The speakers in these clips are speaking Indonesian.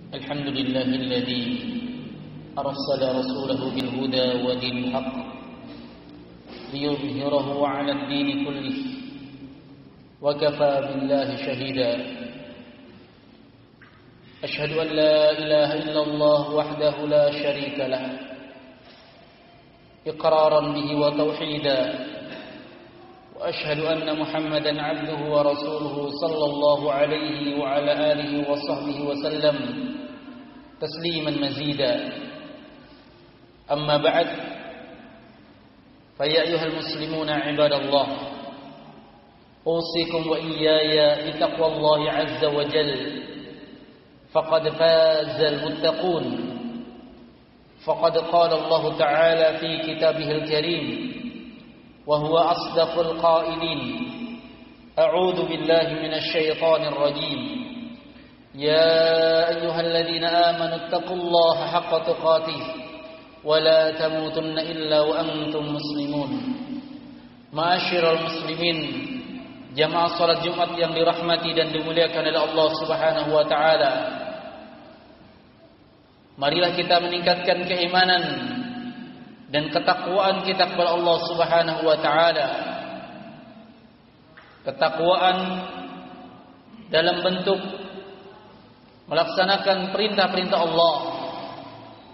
الحمد لله الذي أرسل رسوله بالهدى ودين الحق ليظهره على الدين كله وكفى بالله شهيدا. أشهد أن لا إله إلا الله وحده لا شريك له إقرارا به وتوحيدا، وأشهد أن محمدا عبده ورسوله صلى الله عليه وعلى آله وصحبه وسلم تسليما مزيدا. أما بعد، فيا أيها المسلمون عباد الله، أوصيكم وإياي بتقوى الله عز وجل، فقد فاز المتقون. فقد قال الله تعالى في كتابه الكريم وهو أصدق القائلين: أعوذ بالله من الشيطان الرجيم، يا أيها الذين آمنوا اتقوا الله حق تقاته ولا تموتن إلا وأنتم مسلمون. Ma'asyiral muslimin, jamaah salat Jumat yang dirahmati dan dimuliakan oleh Allah Subhanahu wa taala. Marilah kita meningkatkan keimanan dan ketakwaan kita kepada Allah Subhanahu wa taala. Ketakwaan dalam bentuk melaksanakan perintah-perintah Allah,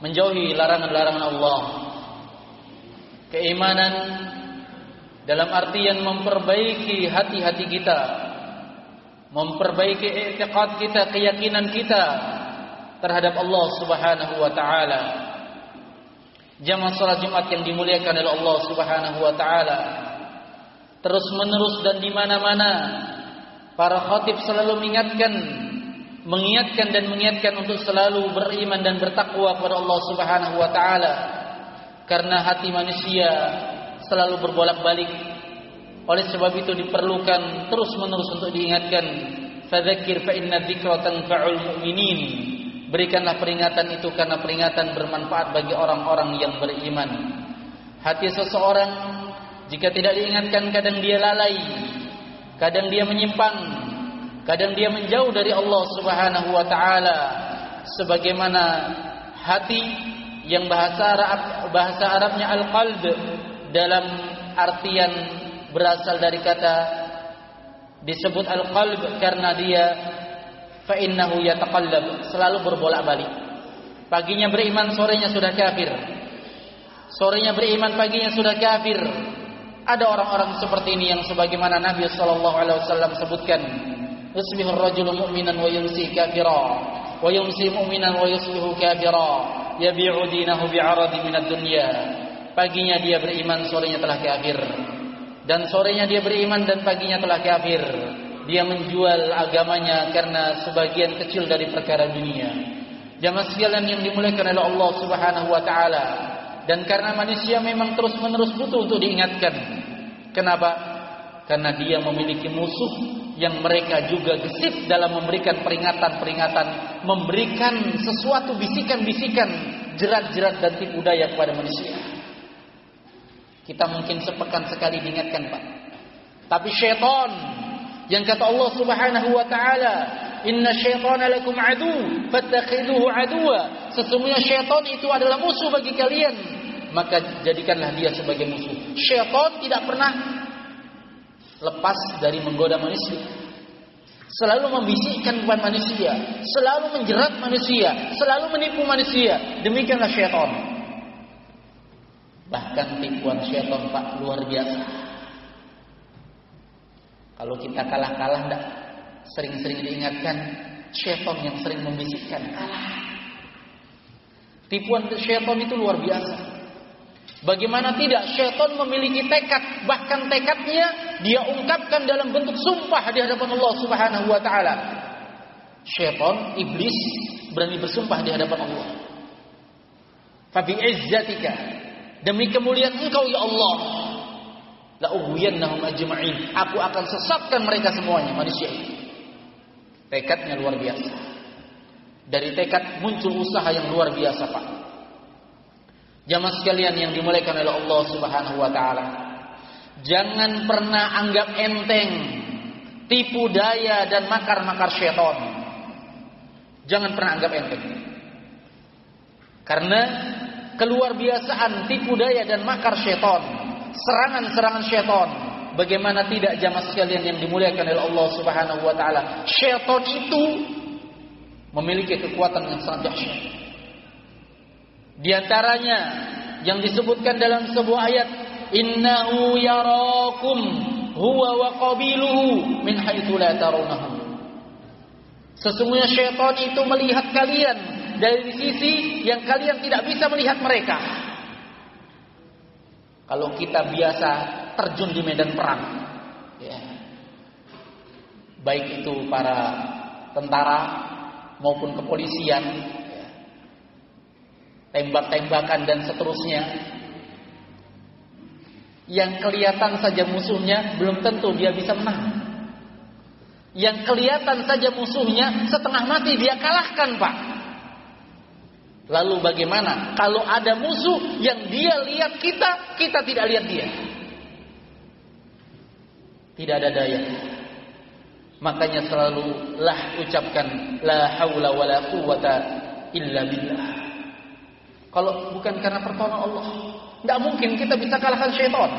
menjauhi larangan-larangan Allah. Keimanan dalam artian memperbaiki hati-hati kita, memperbaiki i'tiqad kita, keyakinan kita terhadap Allah Subhanahu wa taala. Jamaah salat Jumat yang dimuliakan oleh Allah Subhanahu wa taala, terus-menerus dan di mana-mana para khatib selalu mengingatkan untuk selalu beriman dan bertakwa kepada Allah Subhanahu wa taala, karena hati manusia selalu berbolak-balik. Oleh sebab itu diperlukan terus-menerus untuk diingatkan. Fadzakir fa inna dzikra tanfa'ul mu'minin. Berikanlah peringatan itu karena peringatan bermanfaat bagi orang-orang yang beriman. Hati seseorang jika tidak diingatkan, kadang dia lalai, kadang dia menyimpang, kadang dia menjauh dari Allah Subhanahu wa taala. Sebagaimana hati yang bahasa Arabnya al-qalb, dalam artian berasal dari kata disebut al-qalb karena dia fa innahu yataqallab, selalu berbolak-balik. Paginya beriman, sorenya sudah kafir. Sorenya beriman, paginya sudah kafir. Ada orang-orang seperti ini yang sebagaimana Nabi sallallahu alaihi wasallam sebutkan, yusbihur rajulu mu'minan wa yumsi kafira wa yumsi mu'minan wa yusbihu kafira yabi'u dinahu bi'aradi minad dunya. Paginya dia beriman, sorenya telah kafir. Dan sorenya dia beriman dan paginya telah kafir. Dia menjual agamanya karena sebagian kecil dari perkara dunia. Jamaah sekalian yang dimuliakan oleh Allah Subhanahu wa taala, dan karena manusia memang terus-menerus butuh untuk diingatkan. Kenapa? Karena dia memiliki musuh yang mereka juga gesit dalam memberikan peringatan-peringatan, memberikan sesuatu bisikan-bisikan, jerat-jerat dan tipu daya kepada manusia. Kita mungkin sepekan sekali diingatkan, Pak. Tapi syaitan yang kata Allah Subhanahu wa taala, "Inna syaitana lakum adu, fattakhiduhu aduwa." Sesungguhnya syaitan itu adalah musuh bagi kalian, maka jadikanlah dia sebagai musuh. Syaitan tidak pernah lepas dari menggoda manusia. Selalu membisikkan kepada manusia, selalu menjerat manusia, selalu menipu manusia. Demikianlah syaitan. Bahkan tipuan syaitan, Pak, luar biasa. Kalau kita kalah enggak sering-sering diingatkan, syaitan yang sering membisikkan kalah. Tipuan syaitan itu luar biasa. Bagaimana tidak, syaitan memiliki tekad, bahkan tekadnya dia ungkapkan dalam bentuk sumpah di hadapan Allah Subhanahu wa taala. Syaitan, iblis berani bersumpah di hadapan Allah. Fa bi izzatika, demi kemuliaan Engkau ya Allah, la ughwiyannahum ajma'in, aku akan sesatkan mereka semuanya, manusia itu. Tekadnya luar biasa. Dari tekad muncul usaha yang luar biasa, Pak. Jamaah sekalian yang dimuliakan oleh Allah Subhanahu wa taala, jangan pernah anggap enteng tipu daya dan makar-makar syaitan. Jangan pernah anggap enteng. Karena keluar biasaan tipu daya dan makar syaitan, serangan-serangan syaitan. Bagaimana tidak jamaah sekalian yang dimuliakan oleh Allah Subhanahu wa taala. Syaitan itu memiliki kekuatan yang sangat dahsyat. Di antaranya yang disebutkan dalam sebuah ayat, innahu yarakum huwa wa qabiluhu min haitsu la tarawnahum. Sesungguhnya syaitan itu melihat kalian dari sisi yang kalian tidak bisa melihat mereka. Kalau kita biasa terjun di medan perang, ya, baik itu para tentara maupun kepolisian, ya, tembak-tembakan dan seterusnya, yang kelihatan saja musuhnya belum tentu dia bisa menang. Yang kelihatan saja musuhnya setengah mati dia kalahkan, Pak. Lalu bagaimana kalau ada musuh yang dia lihat kita, kita tidak lihat dia? Tidak ada daya. Makanya selalu ucapkan la haula wala quwata illa billah. Kalau bukan karena pertolongan Allah, tidak mungkin kita bisa kalahkan syaitan.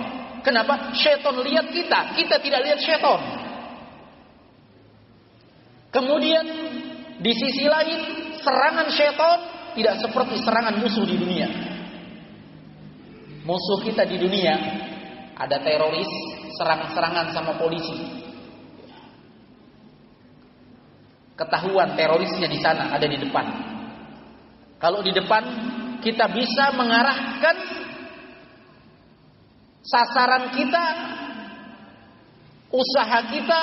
Kenapa? Syaitan lihat kita, kita tidak lihat syaitan. Kemudian di sisi lain, serangan syaitan tidak seperti serangan musuh di dunia. Musuh kita di dunia ada teroris, serang-serangan sama polisi. Ketahuan terorisnya di sana, ada di depan. Kalau di depan kita bisa mengarahkan sasaran kita, usaha kita,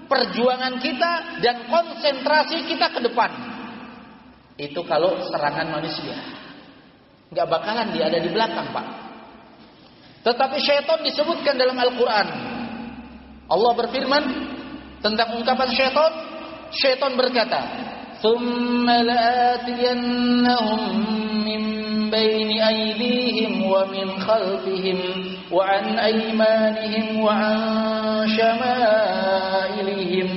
perjuangan kita dan konsentrasi kita ke depan. Itu kalau serangan manusia. Gak bakalan dia ada di belakang, Pak. Tetapi syaitan disebutkan dalam Al-Quran. Allah berfirman tentang ungkapan syaitan. Syaitan berkata, "Tsumma la'atiyannahum min baini aydihim wa min khalfihim wa an aymanihim wa an syama'ilihim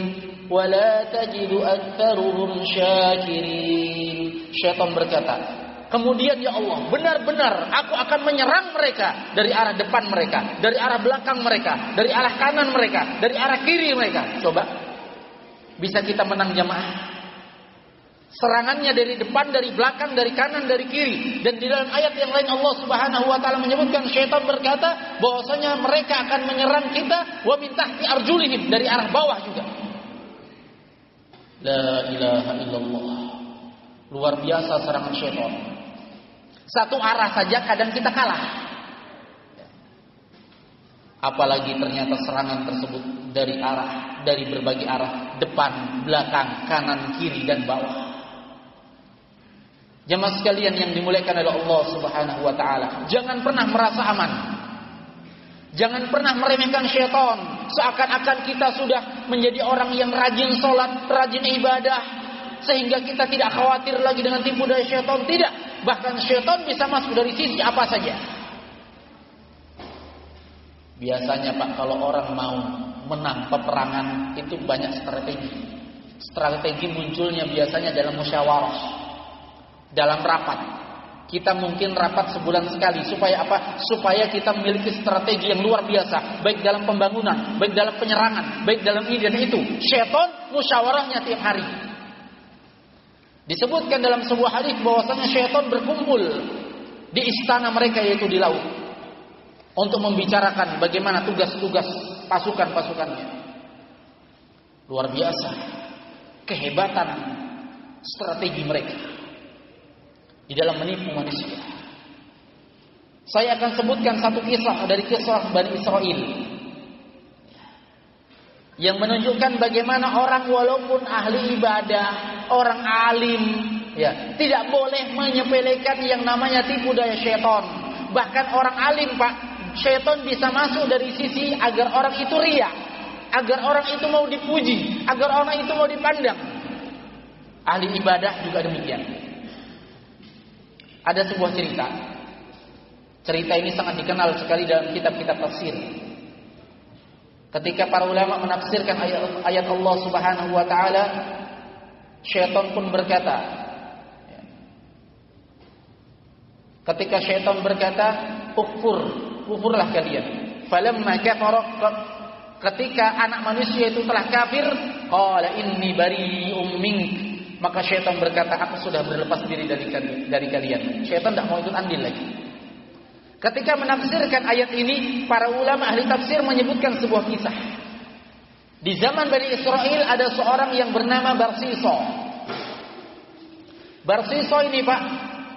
wa la tajidu aktsaruhum syakirin." Syaitan berkata, kemudian ya Allah, benar-benar aku akan menyerang mereka dari arah depan mereka, dari arah belakang mereka, dari arah kanan mereka, dari arah kiri mereka. Coba, bisa kita menang jamaah? Serangannya dari depan, dari belakang, dari kanan, dari kiri. Dan di dalam ayat yang lain Allah Subhanahu wa taala menyebutkan syaitan berkata bahwasanya mereka akan menyerang kita wa min tahti arjulihim, dari arah bawah juga. La ilaha illallah. Luar biasa serangan syaitan. Satu arah saja kadang kita kalah. Apalagi ternyata serangan tersebut dari berbagai arah, depan, belakang, kanan, kiri dan bawah. Jemaah sekalian yang dimuliakan oleh Allah Subhanahu wa taala, jangan pernah merasa aman. Jangan pernah meremehkan syaitan seakan-akan kita sudah menjadi orang yang rajin sholat, rajin ibadah, sehingga kita tidak khawatir lagi dengan tipu daya syaitan. Tidak, bahkan syaitan bisa masuk dari sisi apa saja. Biasanya Pak, kalau orang mau menang peperangan itu banyak strategi. Strategi munculnya biasanya dalam musyawarah, dalam rapat. Kita mungkin rapat sebulan sekali. Supaya apa? Supaya kita memiliki strategi yang luar biasa, baik dalam pembangunan, baik dalam penyerangan, baik dalam ini dan itu. Syaitan musyawarahnya tiap hari. Disebutkan dalam sebuah hadis bahwasanya syaitan berkumpul di istana mereka, yaitu di laut, untuk membicarakan bagaimana tugas-tugas pasukan-pasukannya. Luar biasa kehebatan strategi mereka di dalam menipu manusia. Saya akan sebutkan satu kisah dari kisah Bani Israel yang menunjukkan bagaimana orang walaupun ahli ibadah, orang alim, ya, tidak boleh menyepelekan yang namanya tipu daya syaitan. Bahkan orang alim, Pak, syaitan bisa masuk dari sisi agar orang itu riya, agar orang itu mau dipuji, agar orang itu mau dipandang. Ahli ibadah juga demikian. Ada sebuah cerita. Cerita ini sangat dikenal sekali dalam kitab-kitab tafsir. Ketika para ulama menafsirkan ayat Allah Subhanahu wa taala, Syaitan pun berkata, ketika syaitan berkata, kufurlah kalian. Falamma kafara, ketika anak manusia itu telah kafir, qala inni bari'um mink, maka syaitan berkata, aku sudah berlepas diri dari kalian. Syaitan tidak mau ikut andil lagi. Ketika menafsirkan ayat ini, para ulama ahli tafsir menyebutkan sebuah kisah. Di zaman Bani Israel ada seorang yang bernama Barsiso. Barsiso ini, Pak,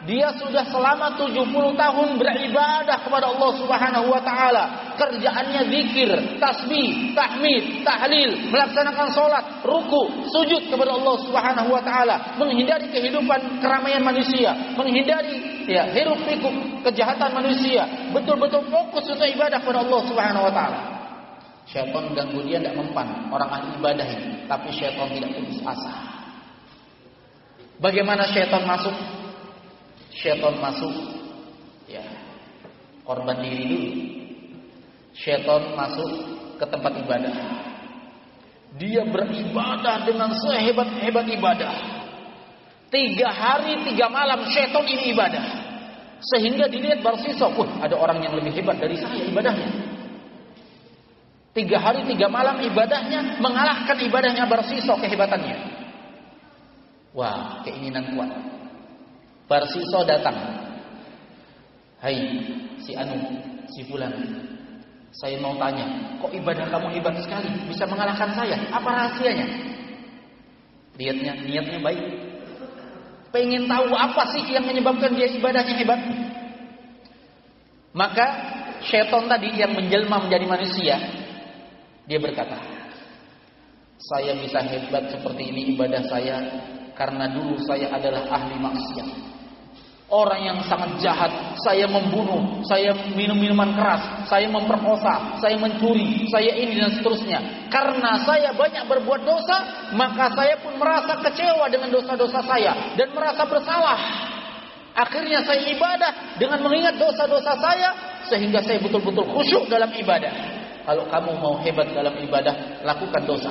dia sudah selama 70 tahun beribadah kepada Allah Subhanahu wa taala. Kerjaannya zikir, tasbih, tahmid, tahlil, melaksanakan salat, ruku, sujud kepada Allah Subhanahu wa taala, menghindari kehidupan keramaian manusia, menghindari hiruk pikuk kejahatan manusia, betul-betul fokus untuk ibadah kepada Allah Subhanahu wa taala. Syaitan ganggu dia tidak mempan, orang ahli ibadah ini, tapi syaitan tidak putus asa. Bagaimana syaitan masuk? Syaitan masuk, korban diri dulu. Syaitan masuk ke tempat ibadah. Dia beribadah dengan sehebat-hebat ibadah. 3 hari 3 malam syaitan ini ibadah. Sehingga dilihat Barsiso, ada orang yang lebih hebat dari saya ibadahnya. 3 hari 3 malam ibadahnya mengalahkan ibadahnya Barsiso kehebatannya. Wah, keinginan kuat. Barsiso datang. Hai, si Anu, si Fulan, saya mau tanya, kok ibadah kamu hebat sekali, bisa mengalahkan saya? Apa rahasianya? Niatnya baik. Pengen tahu apa sih yang menyebabkan dia ibadahnya hebat? Maka syaitan tadi yang menjelma menjadi manusia, dia berkata, saya bisa hebat seperti ini ibadah saya karena dulu saya adalah ahli maksiat. Orang yang sangat jahat, saya membunuh, saya minum minuman keras, saya memperkosa, saya mencuri, saya ini dan seterusnya. Karena saya banyak berbuat dosa, maka saya pun merasa kecewa dengan dosa-dosa saya dan merasa bersalah. Akhirnya saya ibadah dengan mengingat dosa-dosa saya, sehingga saya betul-betul khusyuk dalam ibadah. Kalau kamu mau hebat dalam ibadah, lakukan dosa,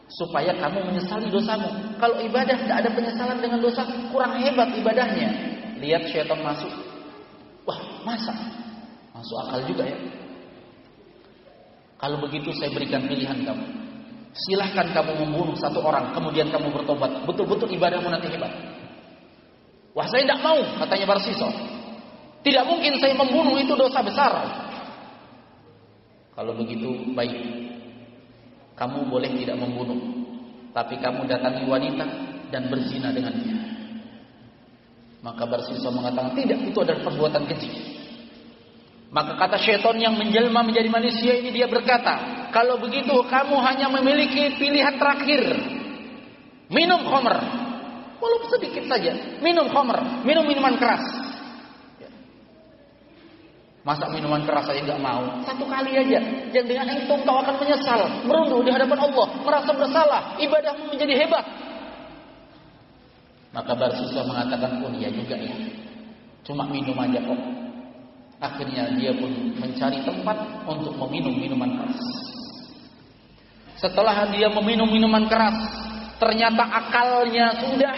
supaya kamu menyesali dosamu. Kalau ibadah tidak ada penyesalan dengan dosa, kurang hebat ibadahnya. Lihat syaitan masuk. Wah, masa? Masuk akal juga ya. Kalau begitu saya berikan pilihan kamu. Silahkan kamu membunuh 1 orang, kemudian kamu bertobat. Betul-betul ibadahmu nanti hebat. Wah, saya tidak mau, katanya Barsiso. Tidak mungkin saya membunuh, itu dosa besar. Kalau begitu, baik. Kamu boleh tidak membunuh, tapi kamu datangi wanita dan berzina dengannya. Maka Barsiso mengatakan, tidak, itu adalah perbuatan keji. Maka kata syaitan yang menjelma menjadi manusia ini, dia berkata, kalau begitu kamu hanya memiliki pilihan terakhir. Minum khamr, walaupun sedikit saja. Minum khamr, minum minuman keras. Masa minuman keras saya nggak mau? 1 kali aja. Yang dengan itu kau akan menyesal, merunduk di hadapan Allah, merasa bersalah, ibadahmu menjadi hebat. Maka Barsiso mengatakan, oh iya juga ya, cuma minum aja kok. Akhirnya dia pun mencari tempat untuk meminum minuman keras. Setelah dia meminum minuman keras, ternyata akalnya sudah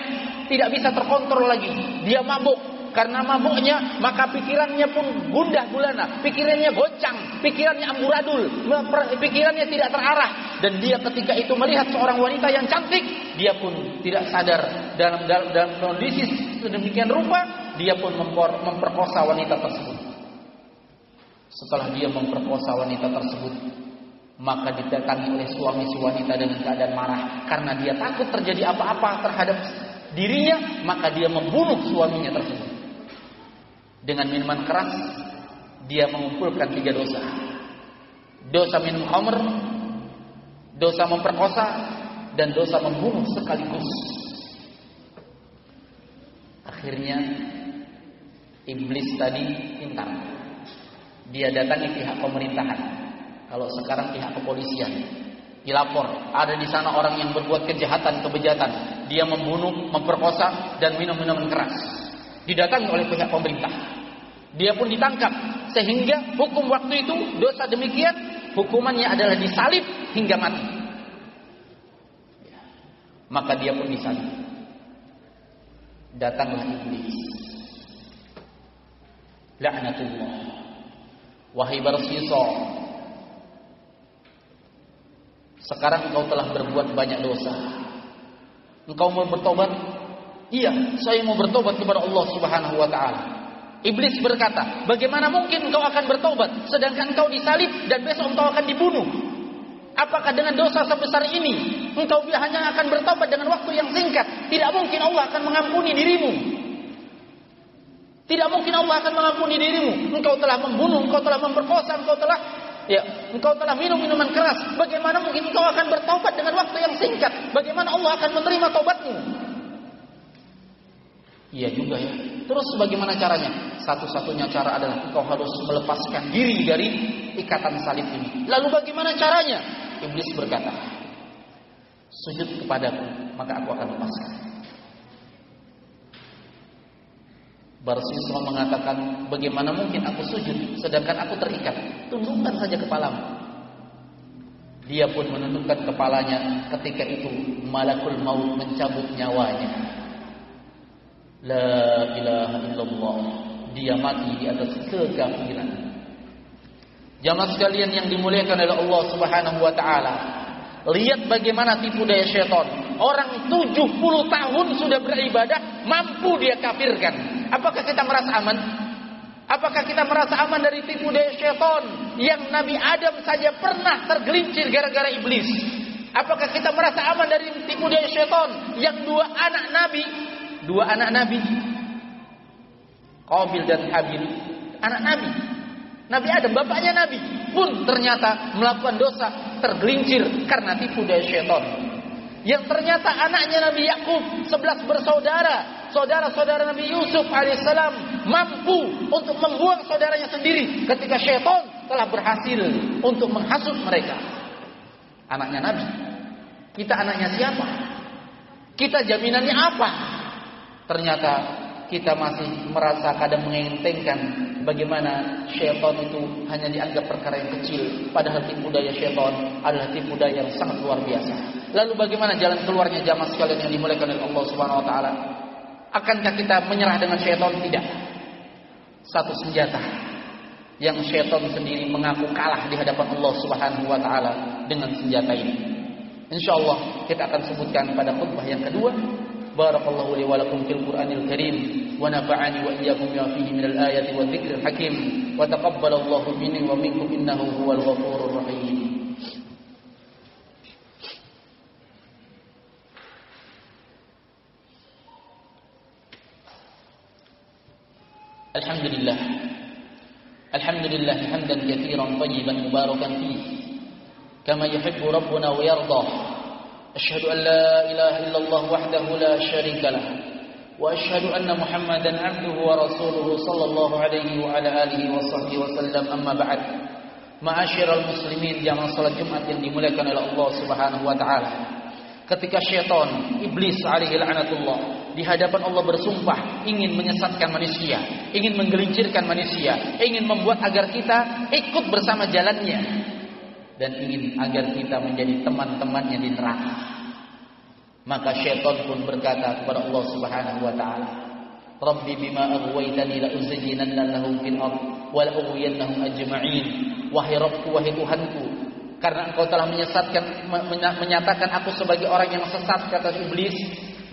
tidak bisa terkontrol lagi. Dia mabuk. Karena mabuknya, maka pikirannya pun gundah gulana, pikirannya goncang, pikirannya amburadul, pikirannya tidak terarah. Dan dia ketika itu melihat seorang wanita yang cantik, dia pun tidak sadar dalam kondisi sedemikian rupa, dia pun memperkosa wanita tersebut. Setelah dia memperkosa wanita tersebut, maka didatangi oleh suami si wanita dengan keadaan marah karena dia takut terjadi apa-apa terhadap dirinya, maka dia membunuh suaminya tersebut. Dengan minuman keras, dia mengumpulkan 3 dosa. Dosa minum khamr, dosa memperkosa, dan dosa membunuh sekaligus. Akhirnya iblis tadi pintar. Dia datangi pihak pemerintahan. Kalau sekarang pihak kepolisian. Dilapor, ada di sana orang yang berbuat kejahatan, kebejatan. Dia membunuh, memperkosa, dan minum minuman keras. Didatangi oleh pihak pemerintah. Dia pun ditangkap. Sehingga hukum waktu itu, dosa demikian, hukumannya adalah disalib hingga mati. Maka dia pun disalib. Datanglah iblis. La'natullah. Wahai Barsisa, sekarang engkau telah berbuat banyak dosa. Engkau mau bertobat? Iya, saya mau bertobat kepada Allah Subhanahu wa taala. Iblis berkata, bagaimana mungkin engkau akan bertobat sedangkan engkau disalib dan besok engkau akan dibunuh? Apakah dengan dosa sebesar ini engkau hanya akan bertobat dengan waktu yang singkat? Tidak mungkin Allah akan mengampuni dirimu. Tidak mungkin Allah akan mengampuni dirimu. Engkau telah membunuh, engkau telah memperkosa, engkau telah minum minuman keras. Bagaimana mungkin engkau akan bertobat dengan waktu yang singkat? Bagaimana Allah akan menerima tobatmu? Iya juga ya. Terus bagaimana caranya? Satu-satunya cara adalah engkau harus melepaskan diri dari ikatan salib ini. Lalu bagaimana caranya? Iblis berkata, sujud kepadaku, maka aku akan lepaskan. Barsisa mengatakan, bagaimana mungkin aku sujud sedangkan aku terikat? Tundukkan saja kepalamu. Dia pun menundukkan kepalanya. Ketika itu malakul maut mencabut nyawanya. La ilaha illallah. Dia mati di atas kekafiran. Jamaah sekalian yang dimuliakan oleh Allah Subhanahu wa taala, lihat bagaimana tipu daya syaitan. Orang 70 tahun sudah beribadah, mampu dia kafirkan. Apakah kita merasa aman? Apakah kita merasa aman dari tipu daya syaitan yang Nabi Adam saja pernah tergelincir gara-gara iblis? Apakah kita merasa aman dari tipu daya syaitan yang dua anak Nabi, Qabil dan Habil, anak Nabi, Nabi Adam, bapaknya Nabi, pun ternyata melakukan dosa, tergelincir karena tipu daya syaitan. Yang ternyata anaknya Nabi Yakub, 11 bersaudara, saudara-saudara Nabi Yusuf alaihissalam, mampu untuk membuang saudaranya sendiri ketika syaitan telah berhasil untuk menghasut mereka. Anaknya Nabi. Kita anaknya siapa? Kita jaminannya apa? Ternyata kita masih merasa kadang mengentengkan bagaimana syaitan itu hanya dianggap perkara yang kecil, padahal tipu daya syaitan adalah tipu daya yang sangat luar biasa. Lalu bagaimana jalan keluarnya jamaah sekalian yang dimuliakan oleh Allah Subhanahu wa taala? Akankah kita menyerah dengan syaitan? Tidak. Satu senjata yang syaitan sendiri mengaku kalah di hadapan Allah Subhanahu wa taala dengan senjata ini. Insyaallah kita akan sebutkan pada khutbah yang kedua. Barakallahu li wa lakum fil Qur'anil Karim wa nafa'ani wa iyyakum bima fihi minal ayati wa dzikril hakim wa taqabbalallahu minni wa minkum innahu huwal ghafurur rahim. Alhamdulillah hamdan katsiran tayyiban mubarakan fihi kama yuhibbu rabbuna wa yardah. أشهد أن لا إله إلا الله وحده لا شريك له وأشهد أن محمدا عبده ورسوله صلى الله عليه وعلى آله وصحبه وسلم أما بعد. Ma'asyiral muslimin, jamaah salat Jumat yang dimuliakan oleh Allah Subhanahu wa taala. Ketika syaitan, iblis alaihi la'natullah, di hadapan Allah bersumpah ingin menyesatkan manusia, ingin menggelincirkan manusia, ingin membuat agar kita ikut bersama jalannya, dan ingin agar kita menjadi teman-temannya di neraka. Maka syaitan pun berkata kepada Allah Subhanahu wa taala, Rabbi bima aghwaytani la uzayyinanna lahum fil ardh wa la ughwiyannahum ajma'in. Wahai Rabbku, wahai Tuhanku, karena Engkau telah menyatakan aku sebagai orang yang sesat, kata iblis,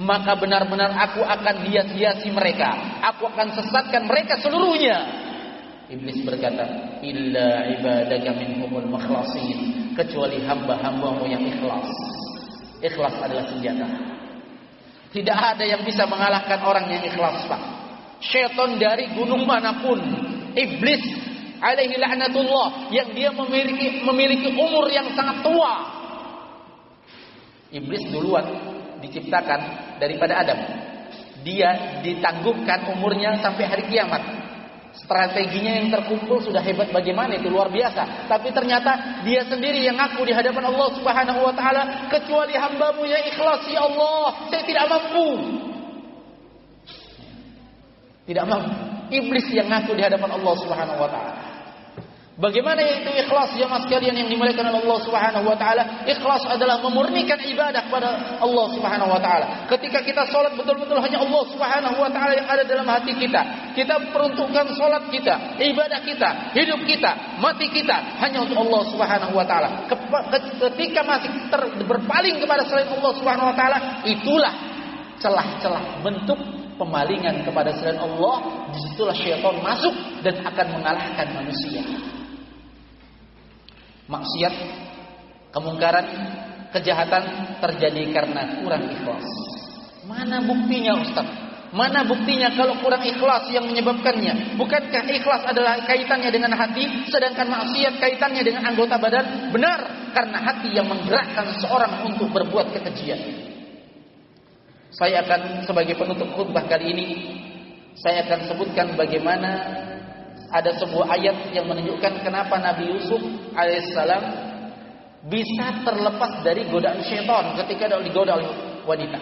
maka benar-benar aku akan hias-hiasi mereka, aku akan sesatkan mereka seluruhnya. Iblis berkata, illa ibadaka minhumul makhlasin, kecuali hamba-hambamu yang ikhlas. Ikhlas adalah senjata. Tidak ada yang bisa mengalahkan orang yang ikhlas, Pak. Syaitan dari gunung manapun, iblis alaihi la'natullah, yang dia memiliki umur yang sangat tua. Iblis duluan diciptakan daripada Adam. Dia ditangguhkan umurnya sampai hari kiamat. Strateginya yang terkumpul sudah hebat bagaimana, itu luar biasa. Tapi ternyata dia sendiri yang ngaku di hadapan Allah Subhanahu wa taala, kecuali hamba-Mu yang ikhlas, ya Allah, saya tidak mampu. Tidak mampu. Iblis yang ngaku di hadapan Allah Subhanahu wa taala. Bagaimana yaitu ikhlas jemaah sekalian yang dimuliakan oleh Allah Subhanahu wa taala? Ikhlas adalah memurnikan ibadah kepada Allah Subhanahu wa taala. Ketika kita salat betul-betul hanya Allah Subhanahu wa taala yang ada dalam hati kita. Kita peruntukkan salat kita, ibadah kita, hidup kita, mati kita hanya untuk Allah Subhanahu wa taala. Ketika masih berpaling kepada selain Allah Subhanahu wa taala, itulah celah-celah bentuk pemalingan kepada selain Allah. Disitulah syaitan masuk dan akan mengalahkan manusia. Maksiat, kemungkaran, kejahatan terjadi karena kurang ikhlas. Mana buktinya Ustaz? Mana buktinya kalau kurang ikhlas yang menyebabkannya? Bukankah ikhlas adalah kaitannya dengan hati, sedangkan maksiat kaitannya dengan anggota badan? Benar, karena hati yang menggerakkan seorang untuk berbuat kekejian. Saya akan sebagai penutup khutbah kali ini, saya akan sebutkan bagaimana ada sebuah ayat yang menunjukkan kenapa Nabi Yusuf alaihissalam bisa terlepas dari godaan syaitan ketika digoda oleh wanita.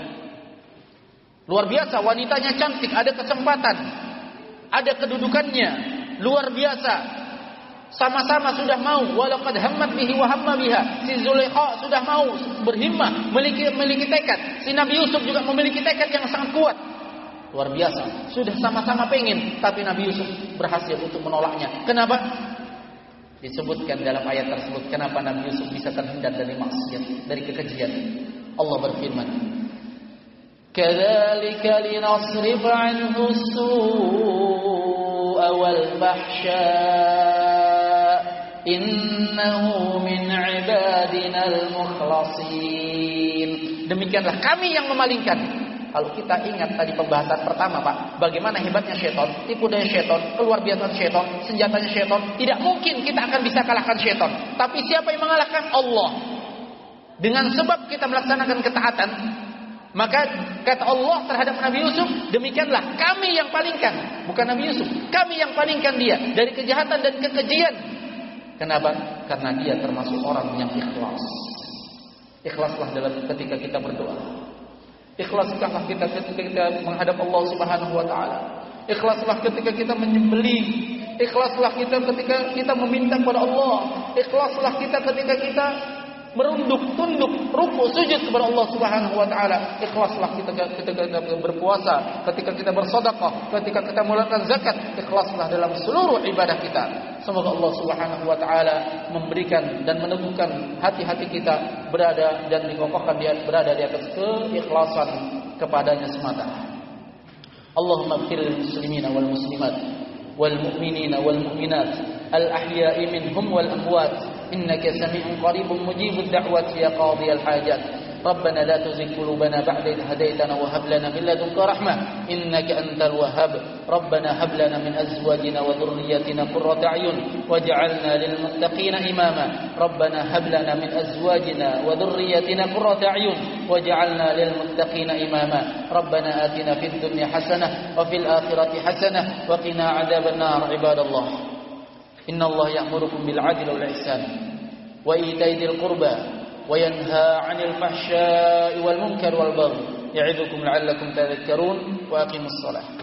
Luar biasa, wanitanya cantik, ada kesempatan, ada kedudukannya, luar biasa. Sama-sama sudah mau, walaqad hammat bihi wa hamma biha. Si Zulaikha sudah mau berhimmah, memiliki tekad. Si Nabi Yusuf juga memiliki tekad yang sangat kuat. Luar biasa, sudah sama-sama pengen, tapi Nabi Yusuf berhasil untuk menolaknya. Kenapa? Disebutkan dalam ayat tersebut kenapa Nabi Yusuf bisa terhindar dari maksiat, dari kekejian. Allah berfirman, "Kadzalika linasrif 'anhu as-su'a wal fahsya, innahu min 'ibadinal mukhlasin." Demikianlah kami yang memalingkan. Kalau kita ingat tadi pembahasan pertama, Pak, bagaimana hebatnya syaitan, tipu daya syaitan, keluar biasa syaitan, senjatanya syaitan. Tidak mungkin kita akan bisa kalahkan syaitan. Tapi siapa yang mengalahkan? Allah. Dengan sebab kita melaksanakan ketaatan, maka kata Allah terhadap Nabi Yusuf, demikianlah kami yang palingkan, bukan Nabi Yusuf, kami yang palingkan dia dari kejahatan dan kekejian. Kenapa? Karena dia termasuk orang yang ikhlas. Ikhlaslah dalam ketika kita berdoa. Ikhlaslah kita ketika kita menghadap Allah Subhanahu wa taala. Ikhlaslah ketika kita menyembelih. Ikhlaslah kita ketika kita meminta kepada Allah. Ikhlaslah kita ketika kita merunduk, tunduk, ruku, sujud kepada Allah Subhanahu wa taala. Ikhlaslah kita ketika kita berpuasa, ketika kita bersedekah, ketika kita mengeluarkan zakat. Ikhlaslah dalam seluruh ibadah kita. Semoga Allah Subhanahu wa taala memberikan dan meneguhkan hati-hati kita berada dan dikokohkan berada di atas keikhlasan kepadanya semata. Allahumma ighfir lil muslimina wal muslimat wal mu'minina wal mu'minat al ahya'i minhum wal amwat. إنك سميع قريب مجيب الدعوات يا قاضي الحاجات. ربنا لا تزغ قلوبنا بعد إذ هديتنا وهب لنا من لدنك رحمة إنك أنت الوهاب. ربنا هب لنا من أزواجنا وذرياتنا قرة أعين واجعلنا للمتقين إماما. ربنا هب لنا من أزواجنا وذرياتنا قرة أعين واجعلنا للمتقين إماما. ربنا آتنا في الدنيا حسنة وفي الآخرة حسنة وقنا عذاب النار. عباد الله إن الله يأمركم بالعدل والإحسان وإيتاء ذي القربى وينهى عن الفحشاء والمنكر والبغي يعظكم لعلكم تذكرون وأقيموا الصلاة.